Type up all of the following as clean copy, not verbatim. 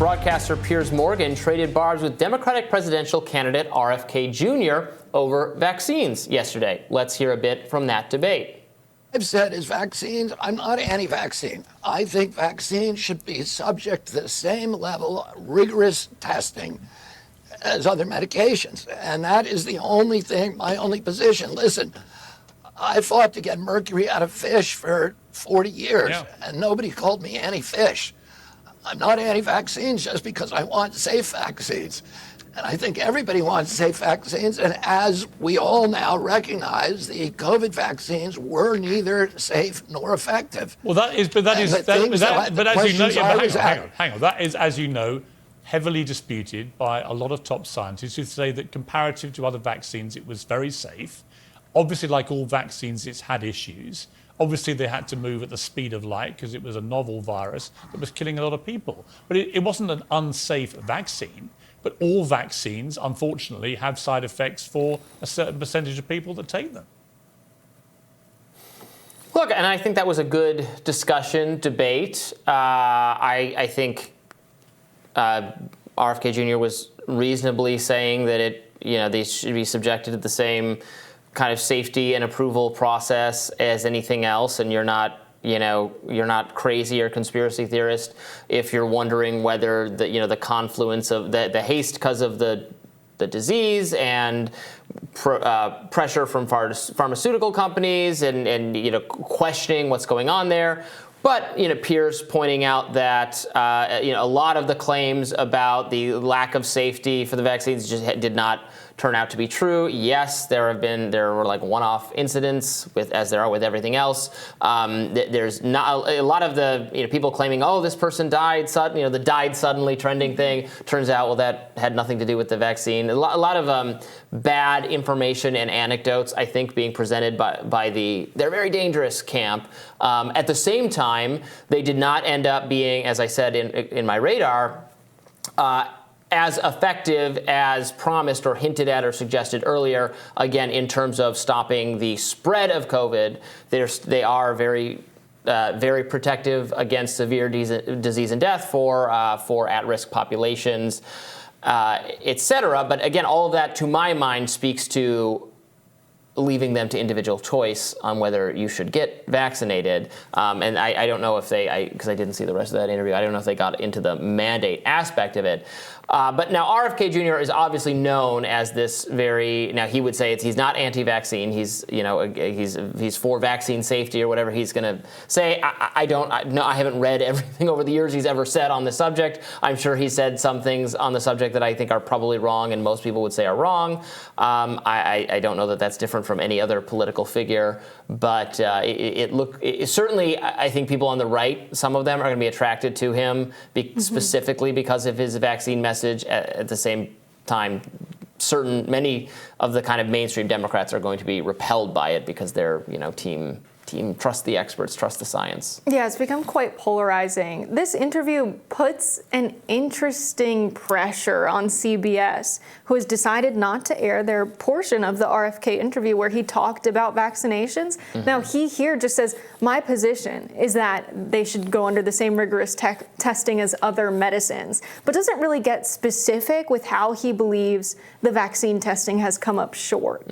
Broadcaster Piers Morgan traded barbs with Democratic presidential candidate RFK Jr. over vaccines yesterday. Let's hear a bit from that debate. I've said is vaccines, I'm not anti-vaccine. I think vaccines should be subject to the same level of rigorous testing as other medications. And that is the only thing, my only position. Listen, I fought to get mercury out of fish for 40 years, and nobody called me anti-fish. I'm not anti-vaccines just because I want safe vaccines. And I think everybody wants safe vaccines. And as we all now recognize, the COVID vaccines were neither safe nor effective. Well, that is, hang on. That is, as you know, heavily disputed by a lot of top scientists who say that comparative to other vaccines, it was very safe. Obviously, like all vaccines, it's had issues. Obviously, they had to move at the speed of light because it was a novel virus that was killing a lot of people. But it wasn't an unsafe vaccine. But all vaccines, unfortunately, have side effects for a certain percentage of people that take them. Look, and I think that was a good discussion, debate. I think RFK Jr. was reasonably saying that they should be subjected to the same kind of safety and approval process as anything else, and you're not crazy or conspiracy theorist if you're wondering whether the confluence of the haste because of the disease and pressure from pharmaceutical companies and questioning what's going on there. But Piers pointing out that a lot of the claims about the lack of safety for the vaccines just did not turn out to be true. Yes, there were like one-off incidents as there are with everything else. There's not a lot of the people claiming, oh, this person died suddenly. The died suddenly trending thing turns out, well, that had nothing to do with the vaccine. A lot of bad information and anecdotes, I think, being presented by they're very dangerous camp. At the same time, they did not end up being, as I said in my radar, as effective as promised or hinted at or suggested earlier, again, in terms of stopping the spread of COVID. They are very protective against severe disease and death for at-risk populations, et cetera. But again, all of that, to my mind, speaks to leaving them to individual choice on whether you should get vaccinated. And I don't know if because I didn't see the rest of that interview, I don't know if they got into the mandate aspect of it. But now RFK Jr. is obviously known as this now he would say he's not anti-vaccine. He's for vaccine safety or whatever he's going to say. I haven't read everything over the years he's ever said on the subject. I'm sure he said some things on the subject that I think are probably wrong and most people would say are wrong. I don't know that that's different from any other political figure, but certainly I think people on the right, some of them are going to be attracted to him specifically because of his vaccine message. At the same time, many of the kind of mainstream Democrats are going to be repelled by it because they're team trust the experts, trust the science. Yeah, it's become quite polarizing. This interview puts an interesting pressure on CBS, who has decided not to air their portion of the RFK interview where he talked about vaccinations. Mm-hmm. Now, he here just says, my position is that they should go under the same rigorous testing as other medicines, but doesn't really get specific with how he believes the vaccine testing has come up short,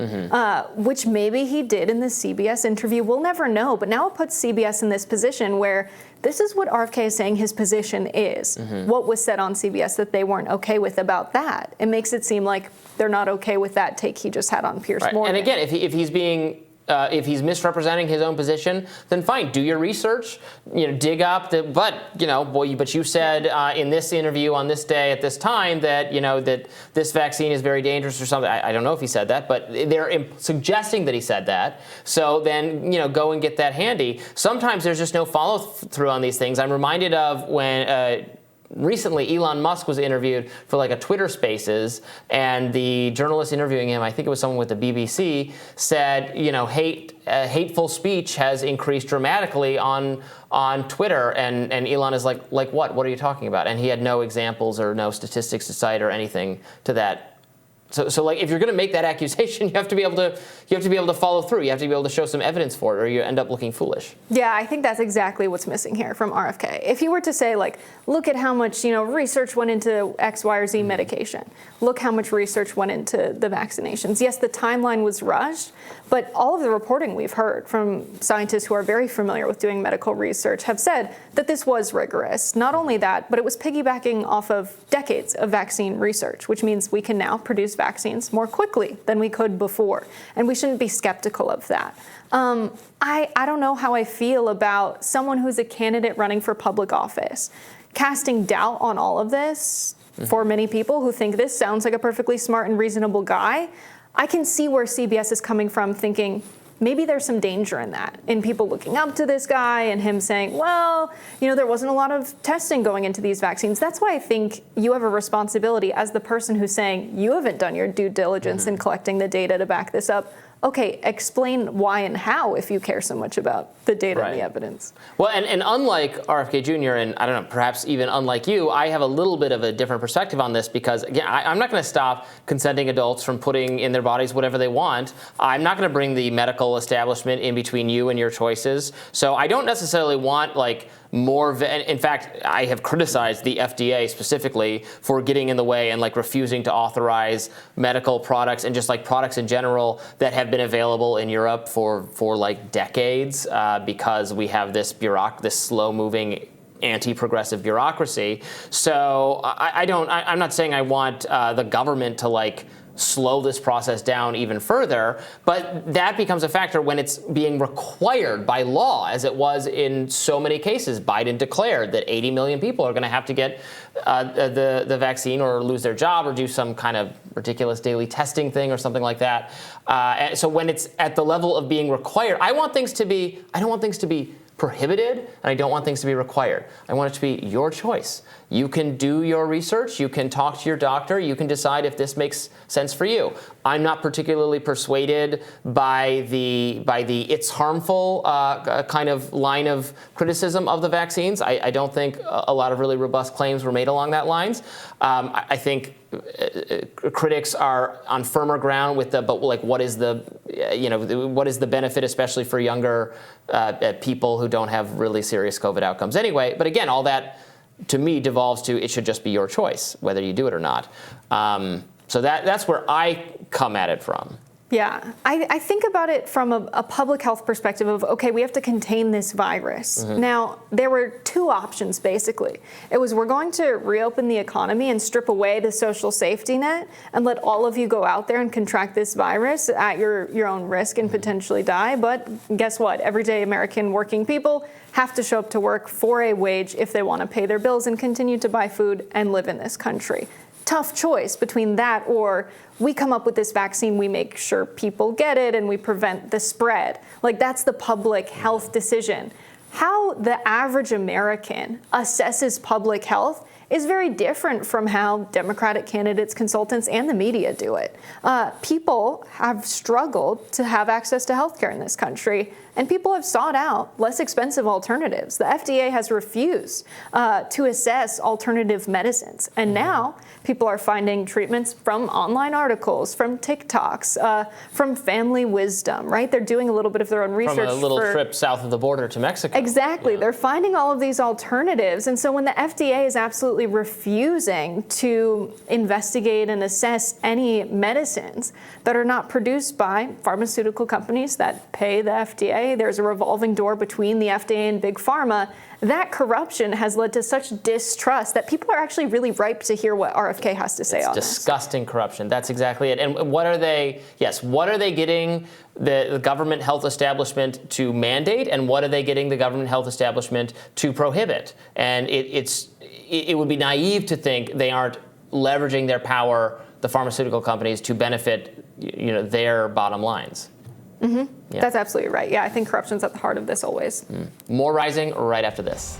which maybe he did in the CBS interview. We'll never know, but now it puts CBS in this position where this is what RFK is saying his position is. What was said on CBS that they weren't okay with about that? It makes it seem like they're not okay with that take he just had on Piers Morgan. And again, if he's being if he's misrepresenting his own position, then fine, do your research, dig up but you said in this interview on this day at this time that that this vaccine is very dangerous or something. I don't know if he said that, but they're suggesting that he said that. So then go and get that handy. Sometimes there's just no follow through on these things. I'm reminded of when recently Elon Musk was interviewed for like a Twitter Spaces, and the journalist interviewing him, I think it was someone with the BBC, said, hateful speech has increased dramatically on Twitter, and Elon is like what? What are you talking about? And he had no examples or no statistics to cite or anything to that So like, if you're going to make that accusation, you have to be able to follow through. You have to be able to show some evidence for it, or you end up looking foolish. Yeah, I think that's exactly what's missing here from RFK. If he were to say, like, look at how much research went into X, Y, or Z medication. Look how much research went into the vaccinations. Yes, the timeline was rushed, but all of the reporting we've heard from scientists who are very familiar with doing medical research have said that this was rigorous. Not only that, but it was piggybacking off of decades of vaccine research, which means we can now produce vaccines more quickly than we could before. And we shouldn't be skeptical of that. I don't know how I feel about someone who's a candidate running for public office, casting doubt on all of this. For many people who think this sounds like a perfectly smart and reasonable guy, I can see where CBS is coming from, thinking maybe there's some danger in that, in people looking up to this guy and him saying, well, there wasn't a lot of testing going into these vaccines. That's why I think you have a responsibility as the person who's saying you haven't done your due diligence in collecting the data to back this up. Okay, explain why and how if you care so much about the data and the evidence. Well, and unlike RFK Jr., and I don't know, perhaps even unlike you, I have a little bit of a different perspective on this because, again, I'm not going to stop consenting adults from putting in their bodies whatever they want. I'm not going to bring the medical establishment in between you and your choices. So I don't necessarily want, like, in fact, I have criticized the FDA specifically for getting in the way and, like, refusing to authorize medical products and just, like, products in general that have been available in Europe for like decades because we have this slow-moving anti-progressive bureaucracy. So I'm not saying I want the government to, like, slow this process down even further, but that becomes a factor when it's being required by law, as it was in so many cases. Biden declared that 80 million people are going to have to get the vaccine or lose their job or do some kind of ridiculous daily testing thing or something like that. And so when it's at the level of being required, I don't want things to be prohibited, and I don't want things to be required. I want it to be your choice. You can do your research, you can talk to your doctor, you can decide if this makes sense for you. I'm not particularly persuaded by the it's harmful kind of line of criticism of the vaccines. I don't think a lot of really robust claims were made along that lines. I think critics are on firmer ground with what is the benefit, especially for younger people who don't have really serious COVID outcomes anyway. But again, all that to me devolves to it should just be your choice whether you do it or not. So that's where I come at it from. Yeah, I think about it from a public health perspective of, okay, we have to contain this virus. Now, there were two options, basically. It was, we're going to reopen the economy and strip away the social safety net and let all of you go out there and contract this virus at your own risk and potentially die. But guess what? Everyday American working people have to show up to work for a wage if they want to pay their bills and continue to buy food and live in this country. Tough choice between that or we come up with this vaccine, we make sure people get it, and we prevent the spread. Like, that's the public health decision. How the average American assesses public health is very different from how Democratic candidates, consultants, and the media do it. People have struggled to have access to healthcare in this country, and people have sought out less expensive alternatives. The FDA has refused to assess alternative medicines, and now people are finding treatments from online articles, from TikToks, from Family Wisdom, right? They're doing a little bit of their own research. From a little trip south of the border to Mexico. Exactly. Yeah. They're finding all of these alternatives. And so when the FDA is absolutely refusing to investigate and assess any medicines that are not produced by pharmaceutical companies that pay the FDA, there's a revolving door between the FDA and Big Pharma. That corruption has led to such distrust that people are actually really ripe to hear what RFK has to say on this. Disgusting corruption. That's exactly it. And what are they getting the government health establishment to mandate, and what are they getting the government health establishment to prohibit? And it would be naive to think they aren't leveraging their power, the pharmaceutical companies, to benefit their bottom lines. Mm-hmm. Yeah. That's absolutely right. Yeah, I think corruption's at the heart of this always. More Rising right after this.